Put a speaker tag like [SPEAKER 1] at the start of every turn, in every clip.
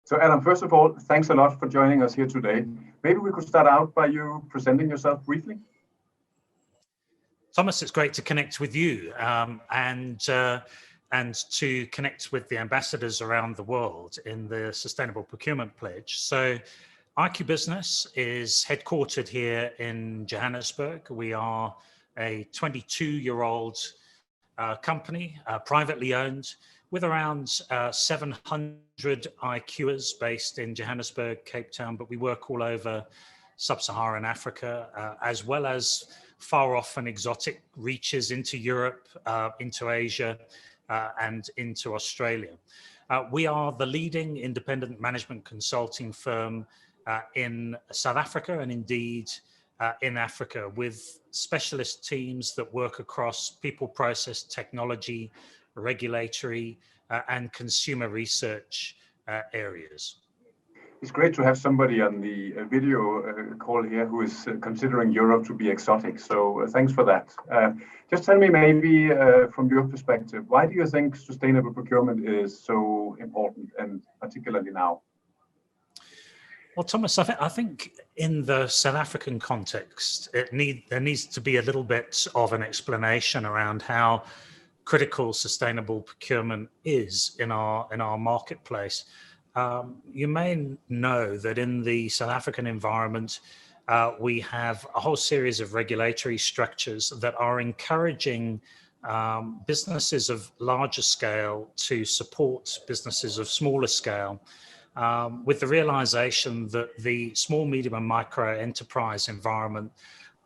[SPEAKER 1] So Adam, first of all, thanks a lot for joining us here today. Maybe we could start out by you presenting yourself briefly.
[SPEAKER 2] Thomas, it's great to connect with you and to connect with the ambassadors around the world in the Sustainable Procurement Pledge. So IQBusiness is headquartered here in Johannesburg. We are a 22-year-old company, privately owned, with around 700 IQers based in Johannesburg, Cape Town, but we work all over sub-Saharan Africa, as well as far off and exotic reaches into Europe, into Asia, and into Australia. We are the leading independent management consulting firm in South Africa and indeed in Africa, with specialist teams that work across people, process, technology, regulatory, and consumer research areas.
[SPEAKER 1] It's great to have somebody on the video call here who is considering Europe to be exotic. So thanks for that. Just tell me maybe from your perspective, why do you think sustainable procurement is so important, and particularly now?
[SPEAKER 2] Well, Thomas, I think in the South African context, there needs to be a little bit of an explanation around how critical sustainable procurement is in our marketplace. You may know that in the South African environment, we have a whole series of regulatory structures that are encouraging businesses of larger scale to support businesses of smaller scale, with the realization that the small, medium and micro enterprise environment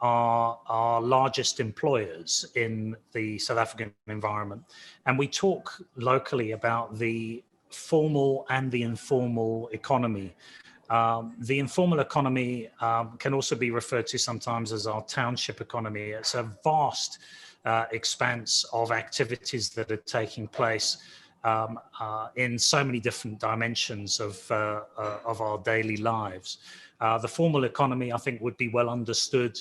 [SPEAKER 2] are our largest employers in the South African environment. And we talk locally about the formal and the informal economy. The informal economy can also be referred to sometimes as our township economy. It's a vast expanse of activities that are taking place in so many different dimensions of our daily lives. The formal economy, I think, would be well understood,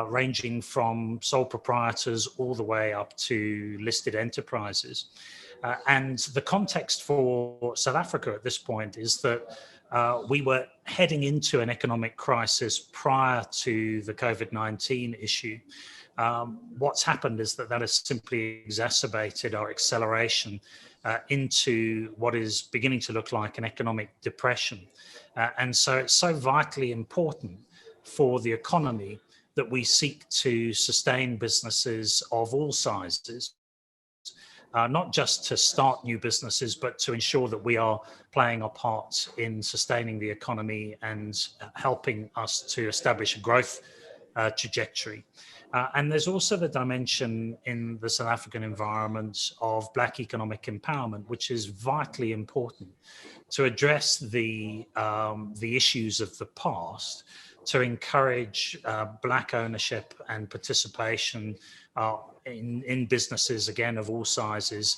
[SPEAKER 2] ranging from sole proprietors all the way up to listed enterprises. And the context for South Africa at this point is that we were heading into an economic crisis prior to the COVID-19 issue. What's happened is that has simply exacerbated our acceleration into what is beginning to look like an economic depression. And so it's so vitally important for the economy that we seek to sustain businesses of all sizes, not just to start new businesses, but to ensure that we are playing our part in sustaining the economy and helping us to establish a growth trajectory. And there's also the dimension in the South African environment of Black economic empowerment, which is vitally important to address the issues of the past, to encourage Black ownership and participation in businesses, again, of all sizes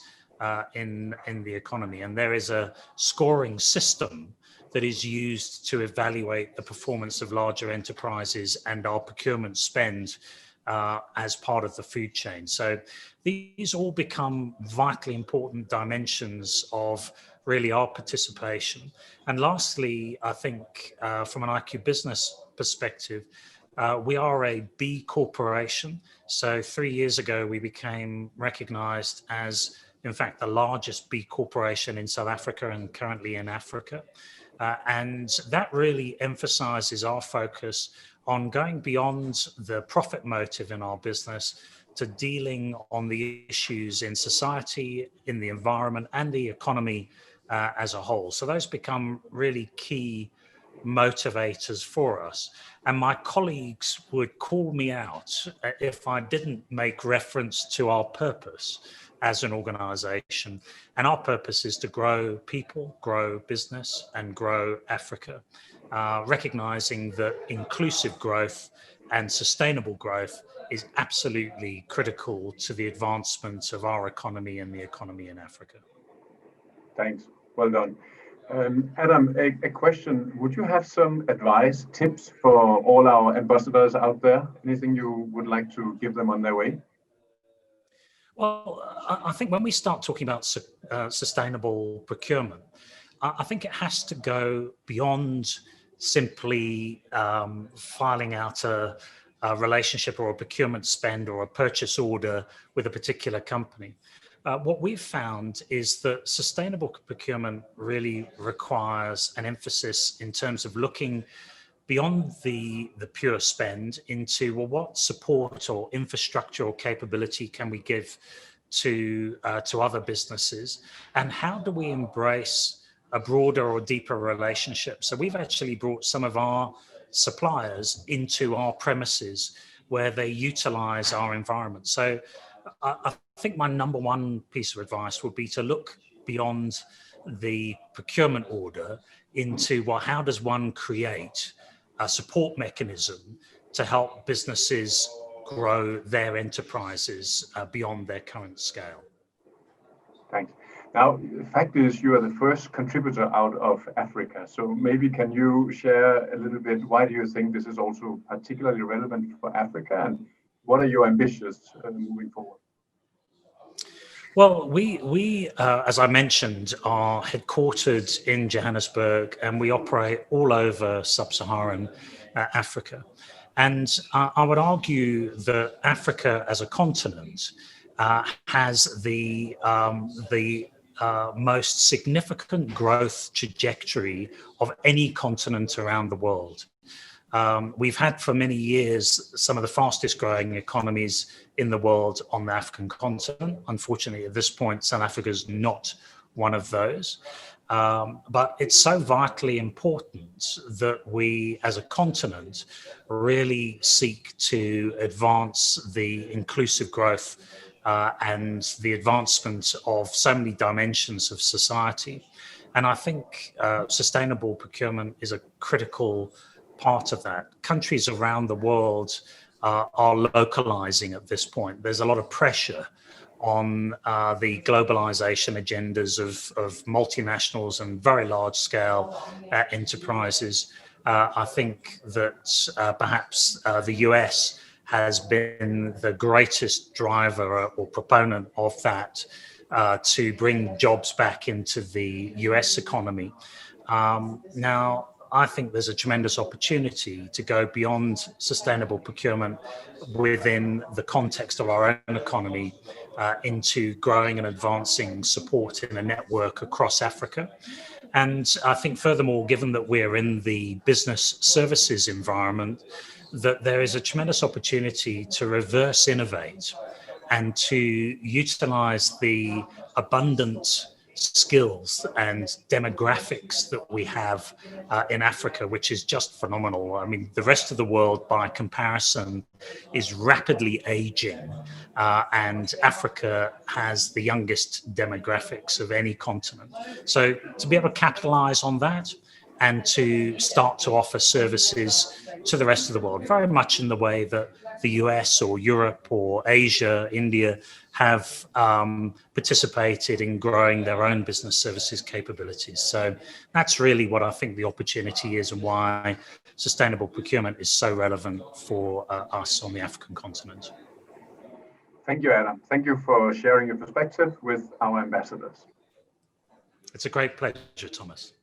[SPEAKER 2] in the economy. And there is a scoring system that is used to evaluate the performance of larger enterprises and our procurement spend as part of the food chain. So these all become vitally important dimensions of really our participation. And lastly, I think from an IQBusiness perspective, we are a B corporation. So 3 years ago, we became recognized as, in fact, the largest B corporation in South Africa and currently in Africa. And that really emphasizes our focus on going beyond the profit motive in our business to dealing on the issues in society, in the environment, and the economy as a whole. So those become really key motivators for us. And my colleagues would call me out if I didn't make reference to our purpose as an organization. And our purpose is to grow people, grow business, and grow Africa, recognizing that inclusive growth and sustainable growth is absolutely critical to the advancement of our economy and the economy in Africa.
[SPEAKER 1] Thanks. Well done. Adam, a question. Would you have some advice, tips for all our ambassadors out there? Anything you would like to give them on their way?
[SPEAKER 2] Well, I think when we start talking about sustainable procurement, I think it has to go beyond simply filing out a relationship or a procurement spend or a purchase order with a particular company. What we've found is that sustainable procurement really requires an emphasis in terms of looking beyond the pure spend into, well, what support or infrastructure or capability can we give to other businesses, and how do we embrace a broader or deeper relationship? So we've actually brought some of our suppliers into our premises where they utilize our environment. So I think my number one piece of advice would be to look beyond the procurement order into, well, how does one create a support mechanism to help businesses grow their enterprises beyond their current scale?
[SPEAKER 1] Thanks. Now, the fact is you are the first contributor out of Africa. So maybe can you share a little bit, why do you think this is also particularly relevant for Africa, and what are your ambitions moving forward?
[SPEAKER 2] Well, we as I mentioned, are headquartered in Johannesburg, and we operate all over sub-Saharan Africa. And I would argue that Africa as a continent has the most significant growth trajectory of any continent around the world. We've had for many years some of the fastest growing economies in the world on the African continent. Unfortunately, at this point, South Africa is not one of those. But it's so vitally important that we, as a continent, really seek to advance the inclusive growth and the advancement of so many dimensions of society. And I think sustainable procurement is a critical part of that. Countries around the world are localizing at this point. There's a lot of pressure on the globalization agendas of multinationals and very large scale enterprises. I think that perhaps the US has been the greatest driver or proponent of that to bring jobs back into the US economy. Now, I think there's a tremendous opportunity to go beyond sustainable procurement within the context of our own economy into growing and advancing support in a network across Africa. And I think furthermore, given that we're in the business services environment, that there is a tremendous opportunity to reverse innovate and to utilize the abundant skills and demographics that we have in Africa, which is just phenomenal. I mean, the rest of the world, by comparison, is rapidly aging, and Africa has the youngest demographics of any continent. So to be able to capitalize on that and to start to offer services to the rest of the world, very much in the way that the US or Europe or Asia, India have participated in growing their own business services capabilities. So that's really what I think the opportunity is and why sustainable procurement is so relevant for us on the African continent.
[SPEAKER 1] Thank you, Adam. Thank you for sharing your perspective with our ambassadors.
[SPEAKER 2] It's a great pleasure, Thomas.